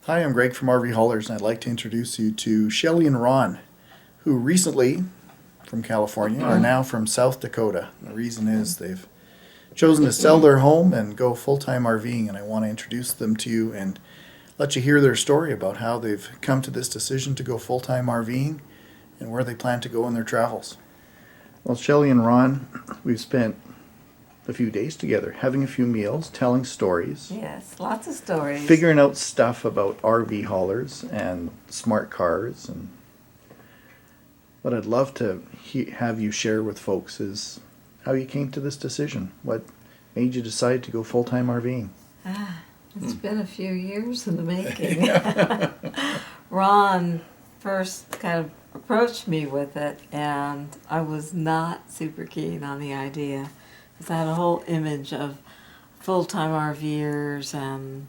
Hi, I'm Greg from RVHaulers, and I'd like to introduce you to Shelley and Ron, who recently, from California, are now from South Dakota. The reason is they've chosen to sell their home and go full-time RVing, and I want to introduce them to you and let you hear their story about how they've come to this decision to go full-time RVing and where they plan to go in their travels. Well, Shelley and Ron, we've spent a few days together, having a few meals, telling stories, Yes, lots of stories. figuring out stuff about RV haulers and smart cars. And what I'd love to have you share with folks is how you came to this decision. What made you decide to go full-time RVing? It's been a few years in the making. Ron first kind of approached me with it, and I was not super keen on the idea because I had a whole image of full-time RVers and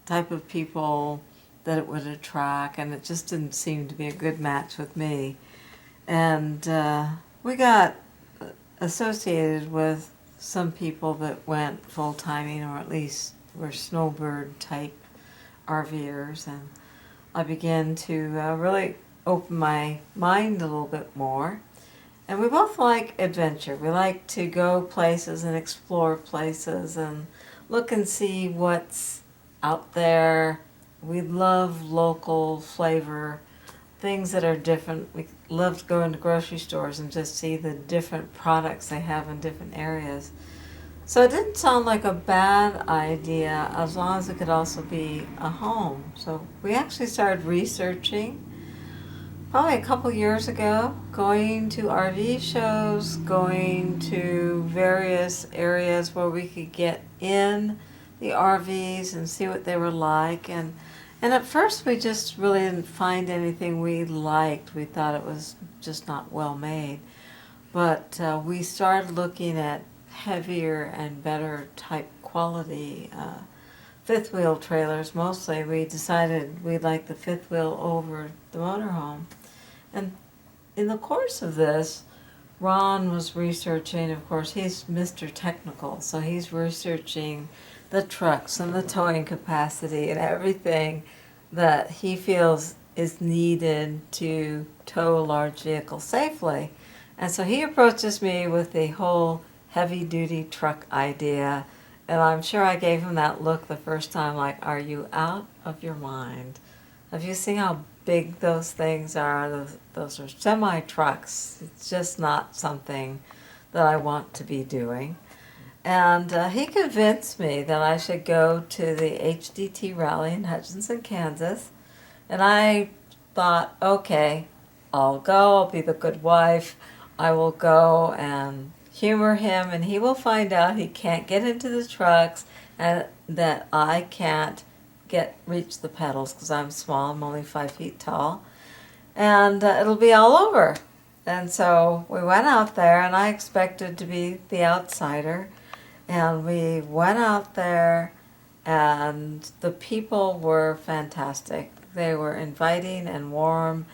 type of people that it would attract, and it just didn't seem to be a good match with me. And we got associated with some people that went full-timing, or at least were snowbird type RVers, and I began to really open my mind a little bit more. And we both like adventure. We like to go places and explore places and look and see what's out there. We love local flavor, things that are different. We love to go into grocery stores and just see the different products they have in different areas. So it didn't sound like a bad idea as long as it could also be a home. So we actually started researching probably a couple years ago, going to RV shows, going to various areas where we could get in the RVs and see what they were like. And at first we just really didn't find anything we liked. We thought it was just not well made. But we started looking at heavier and better type quality fifth wheel trailers. Mostly we decided we liked the fifth wheel over the motorhome. And in the course of this, Ron was researching, of course he's Mr. Technical, so he's researching the trucks and the towing capacity and everything that he feels is needed to tow a large vehicle safely. And so he approaches me with the whole heavy-duty truck idea, and I'm sure I gave him that look the first time, like, are you out of your mind? Have you seen how big those things are? Those are semi-trucks. It's just not something that I want to be doing. And he convinced me that I should go to the HDT rally in Hutchinson, Kansas. And I thought, okay, I'll go, I'll be the good wife. I will go and humor him, and he will find out he can't get into the trucks and that I can't reach the pedals because I'm small. I'm only 5 feet tall, and it'll be all over. And so we went out there, and I expected to be the outsider, and we went out there, and the people were fantastic. They were inviting and warm,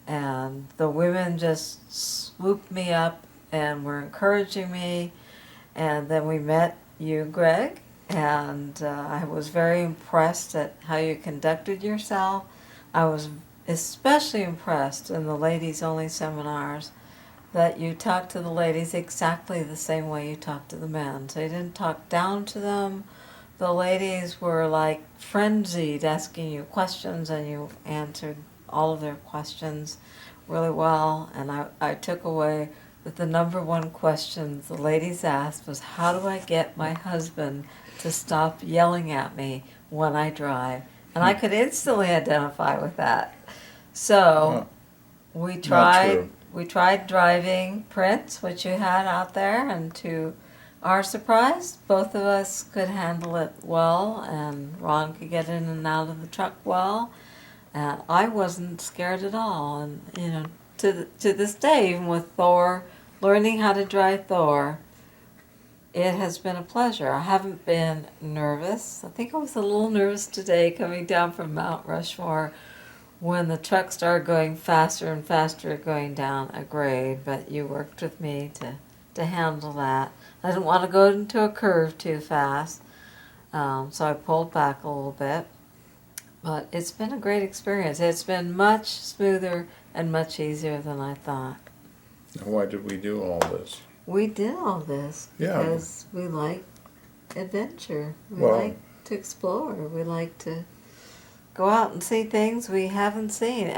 and the women just swooped me up and were encouraging me. And then we met you, Greg, and I was very impressed at how you conducted yourself. I was especially impressed in the ladies only seminars that you talked to the ladies exactly the same way you talked to the men. So you didn't talk down to them. The ladies were like frenzied asking you questions, and you answered all of their questions really well. And I took away that the number one question the ladies asked was, how do I get my husband to stop yelling at me when I drive? And I could instantly identify with that. So we tried driving Prince, which you had out there, and to our surprise, both of us could handle it well, and Ron could get in and out of the truck well. And I wasn't scared at all. And to this day, even with THOR, learning how to drive THOR, it has been a pleasure. I haven't been nervous. I think I was a little nervous today coming down from Mount Rushmore when the truck started going faster and faster going down a grade, but you worked with me to handle that. I didn't want to go into a curve too fast, so I pulled back a little bit. But it's been a great experience. It's been much smoother and much easier than I thought. Why did we do all this? We did all this Yeah. because we like adventure. We Well- like to explore. We like to go out and see things we haven't seen.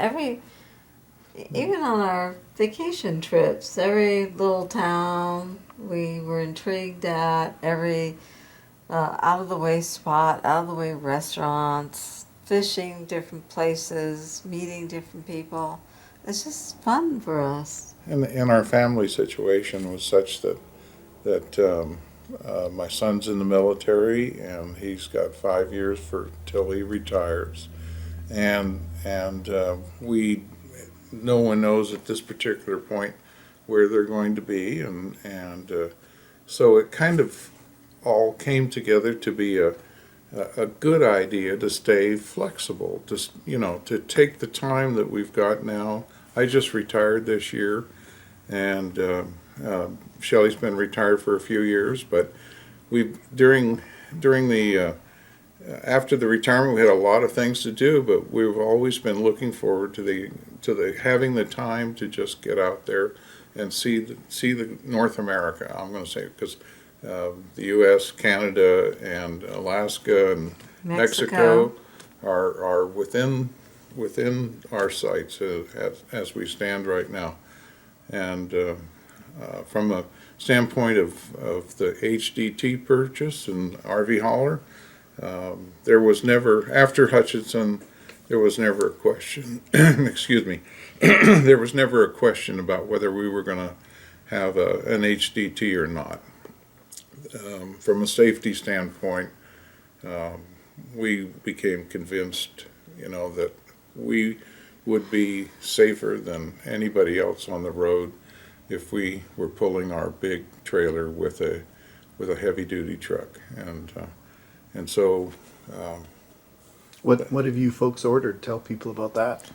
Even on our vacation trips, every little town we were intrigued at, every out of the way spot, out of the way restaurants, fishing different places, meeting different people. It's just fun for us. And our family situation was such that my son's in the military, and he's got 5 years till he retires, and no one knows at this particular point where they're going to be, and so it kind of all came together to be a good idea to stay flexible, to take the time that we've got now. I just retired this year, and Shelley's been retired for a few years, but during the after the retirement we had a lot of things to do, but we've always been looking forward to the having the time to just get out there and see the North America. I'm going to say, because the U.S., Canada, and Alaska and Mexico are within our sights as we stand right now. And from a standpoint of the HDT purchase and RVHauler, there was never, after Hutchinson, there was never a question, excuse me, there was never a question about whether we were going to have an HDT or not. From a safety standpoint, we became convinced, that we would be safer than anybody else on the road if we were pulling our big trailer with a heavy-duty truck, and so. What have you folks ordered? Tell people about that.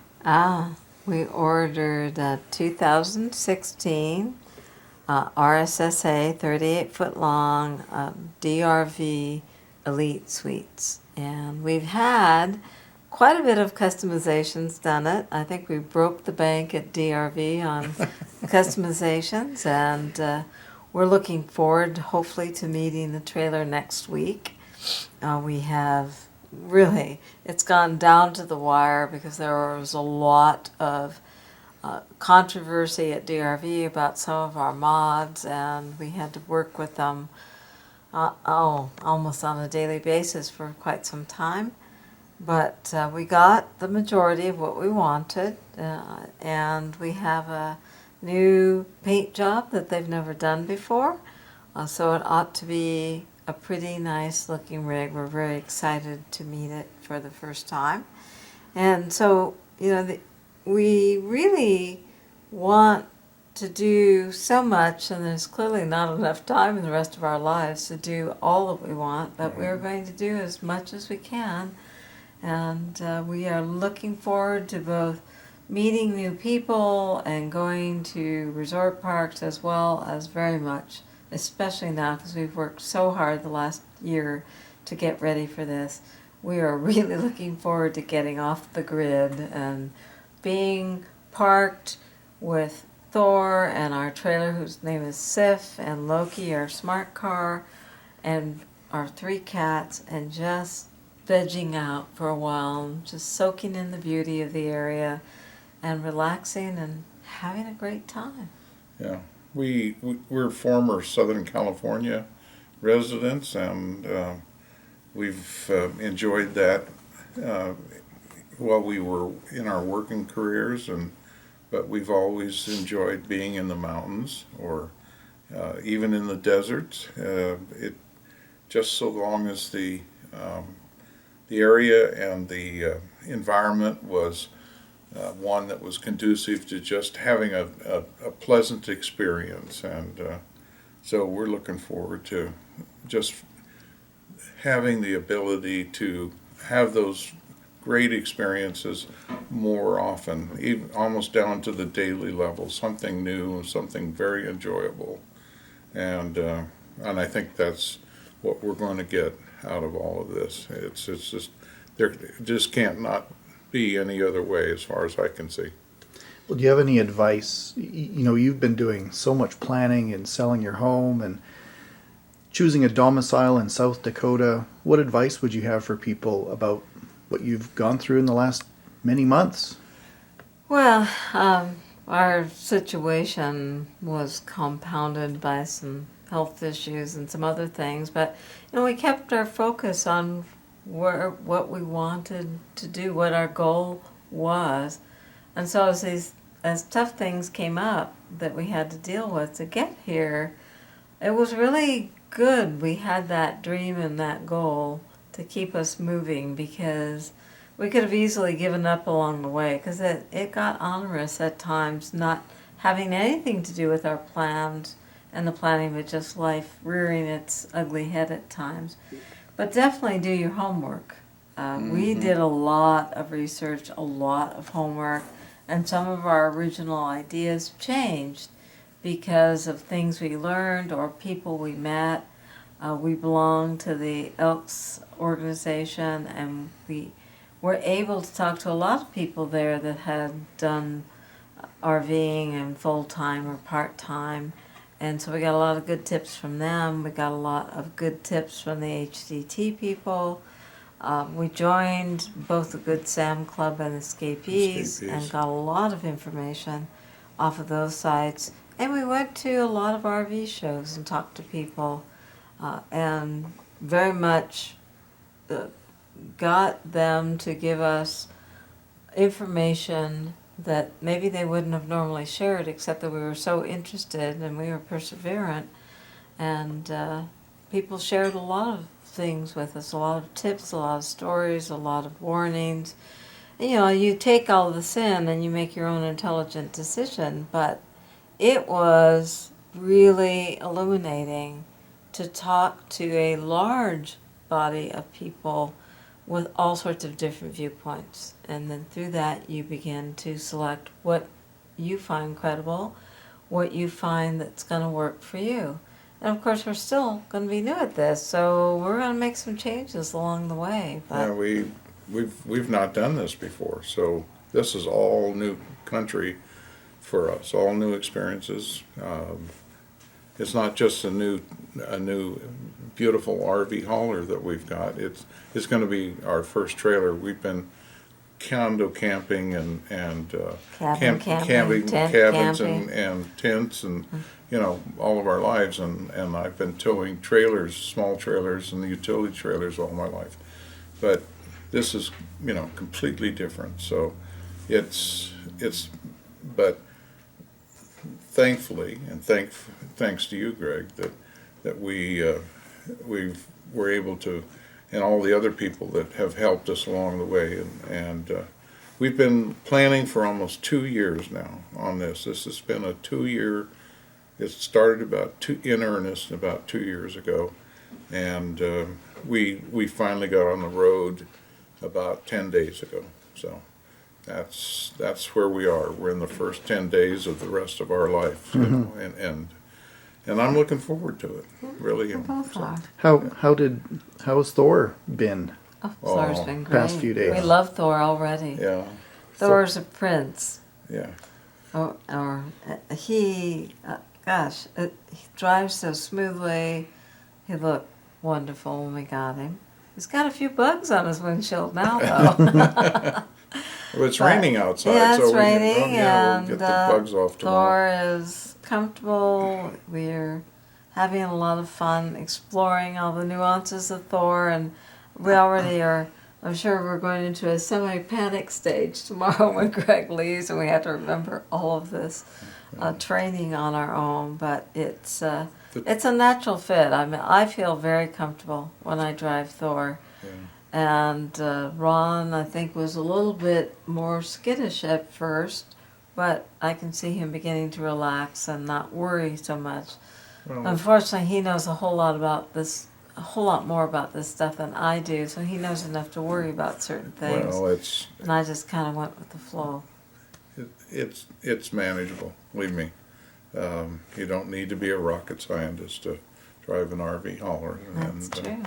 We ordered a 2016 RSSA 38-foot long DRV Elite Suites. And we've had quite a bit of customizations done it. I think we broke the bank at DRV on customizations, and we're looking forward, hopefully, to meeting the trailer next week. We have really, it's gone down to the wire because there was a lot of controversy at DRV about some of our mods, and we had to work with them almost on a daily basis for quite some time. But we got the majority of what we wanted, and we have a new paint job that they've never done before, so it ought to be a pretty nice looking rig. We're very excited to meet it for the first time. And so, we really want to do so much, and there's clearly not enough time in the rest of our lives to do all that we want, but we're going to do as much as we can. And we are looking forward to both meeting new people and going to resort parks, as well as very much, especially now because we've worked so hard the last year to get ready for this. We are really looking forward to getting off the grid and being parked with THOR and our trailer, whose name is Sif, and Loki, our smart car, and our 3 cats, and just vegging out for a while, just soaking in the beauty of the area and relaxing and having a great time. Yeah, we're former Southern California residents, and we've enjoyed that while we were in our working careers, but we've always enjoyed being in the mountains or even in the deserts. It just so long as the area and the environment was one that was conducive to just having a pleasant experience, and so we're looking forward to just having the ability to have those great experiences more often, even almost down to the daily level, something new, something very enjoyable, and I think that's what we're going to get out of all of this. It's just there just can't not be any other way as far as I can see. Well, do you have any advice? You know, you've been doing so much planning and selling your home and choosing a domicile in South Dakota. What advice would you have for people about what you've gone through in the last many months? Well, our situation was compounded by some health issues and some other things, but we kept our focus on what we wanted to do, what our goal was, and so as tough things came up that we had to deal with to get here, it was really good. We had that dream and that goal to keep us moving, because we could have easily given up along the way, because it got onerous at times, not having anything to do with our plans and the planning, but just life rearing its ugly head at times. But definitely do your homework. We did a lot of research, a lot of homework, and some of our original ideas changed because of things we learned or people we met. We belong to the Elks organization, and we were able to talk to a lot of people there that had done RVing and full-time or part-time. And so we got a lot of good tips from them. We got a lot of good tips from the HDT people. We joined both the Good Sam Club and Escapees and got a lot of information off of those sites. And we went to a lot of RV shows and talked to people, and very much got them to give us information that maybe they wouldn't have normally shared, except that we were so interested and we were perseverant. And people shared a lot of things with us, a lot of tips, a lot of stories, a lot of warnings. And, you take all of this in and you make your own intelligent decision, but it was really illuminating to talk to a large body of people with all sorts of different viewpoints. And then through that, you begin to select what you find credible, what you find that's going to work for you. And of course, we're still going to be new at this, so we're going to make some changes along the way. But Yeah, we've not done this before, so this is all new country for us, all new experiences. It's not just a new beautiful RV hauler that we've got. It's going to be our first trailer. We've been condo camping and camping, cabins camping. and tents and all of our lives, and I've been towing trailers, small trailers and utility trailers all my life. But this is completely different. So it's but thankfully, and thanks to you, Greg, that we were able to, and all the other people that have helped us along the way, and we've been planning for almost 2 years now on this. This has been a 2-year. It started in earnest about 2 years ago, and we finally got on the road about 10 days ago. So that's where we are. We're in the first 10 days of the rest of our life, and I'm looking forward to it. Really am. both are. How's Thor been? Thor's been great. Past few days. We love Thor already. Yeah. Thor's a prince. Yeah. He drives so smoothly. He looked wonderful when we got him. He's got a few bugs on his windshield now, though. Well, it's raining outside, yeah, so it's raining, we'll get the bugs off tomorrow. Thor is comfortable. We're having a lot of fun exploring all the nuances of Thor, and we already are. I'm sure we're going into a semi-panic stage tomorrow when Greg leaves, and we have to remember all of this training on our own. But it's a natural fit. I mean, I feel very comfortable when I drive Thor. Yeah. And Ron, I think, was a little bit more skittish at first, but I can see him beginning to relax and not worry so much. Well, Unfortunately, he knows a whole lot more about this stuff than I do, so he knows enough to worry about certain things. well, And I just kind of went with the flow. it's manageable. Believe me. You don't need to be a rocket scientist to drive an RV hauler. That's true.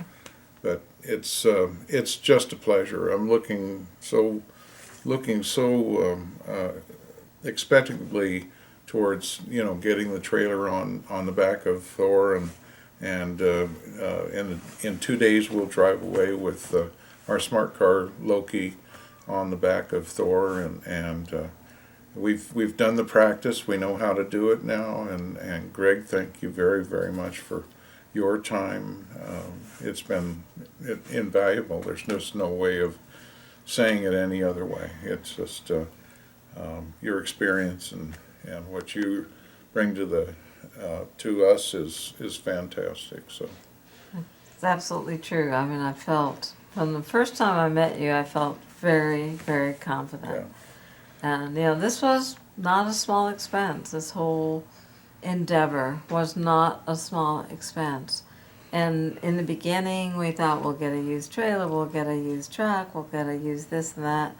but it's just a pleasure. I'm looking so expectantly towards getting the trailer on the back of Thor, and in 2 days we'll drive away with our smart car Loki on the back of Thor, and we've done the practice. We know how to do it now, and Greg, thank you very, very much for your time. It's been invaluable. There's just no way of saying it any other way. It's just your experience and what you bring to us is fantastic. So It's absolutely true. I mean, I felt from the first time I met you, I felt very, very confident. yeah, And this was not a small expense. This whole endeavor was not a small expense. And in the beginning, we thought we'll get a used trailer, we'll get a used truck, we'll get a used this and that.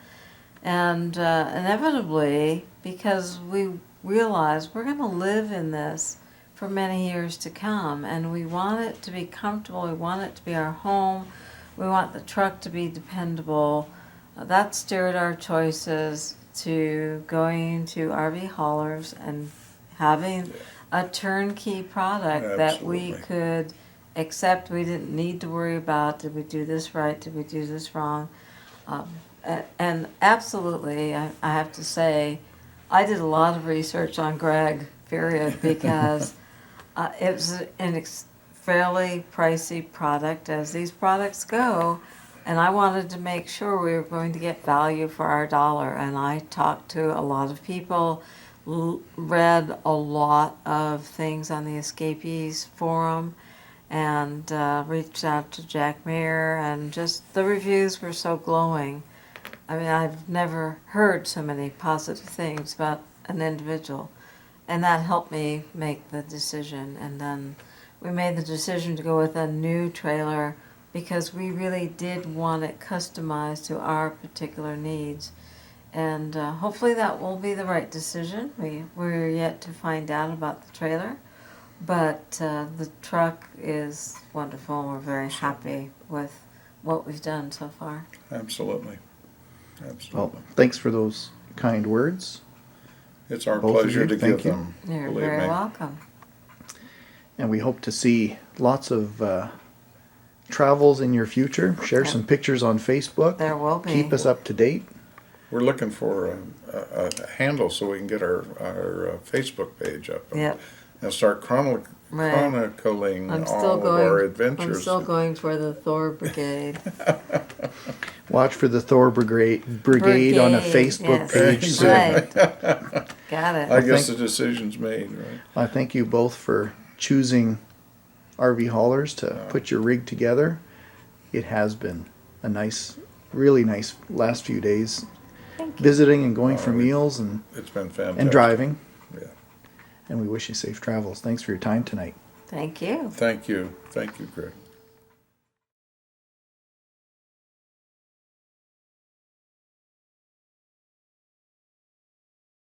And inevitably, because we realized we're going to live in this for many years to come, and we want it to be comfortable, we want it to be our home, we want the truck to be dependable. That steered our choices to going to RVHaulers and having a turnkey product that we Absolutely. could accept. We didn't need to worry about, did we do this right, did we do this wrong? And absolutely, I have to say, I did a lot of research on Greg, period, because it was an fairly pricey product, as these products go, and I wanted to make sure we were going to get value for our dollar. And I talked to a lot of people, read a lot of things on the Escapees forum, and reached out to Jack Mayer, and just the reviews were so glowing. I mean, I've never heard so many positive things about an individual, and that helped me make the decision. And then we made the decision to go with a new trailer because we really did want it customized to our particular needs. And hopefully that will be the right decision. We're yet to find out about the trailer, but the truck is wonderful, and we're very happy with what we've done so far. absolutely. Well, thanks for those kind words. It's our both of pleasure you, to thank give you. them. You're believe very me. welcome. And we hope to see lots of travels in your future. Share Yep. some pictures on Facebook. There will be. Keep us up to date. We're looking for a handle so we can get our Facebook page up Yep. and start chronicling I'm all still of going. our I'm adventures. still going for the Thor Brigade. Watch for the THOR Brigade on a Facebook yes. page soon. Right. Got it. I guess think- the decision's made, right? I thank you both for choosing RV Haulers to put your rig together. It has been a nice, really nice last few days, Thank you. visiting and going for meals and It's been fantastic. driving. Yeah. And we wish you safe travels. Thanks for your time tonight. Thank you. Thank you, Greg.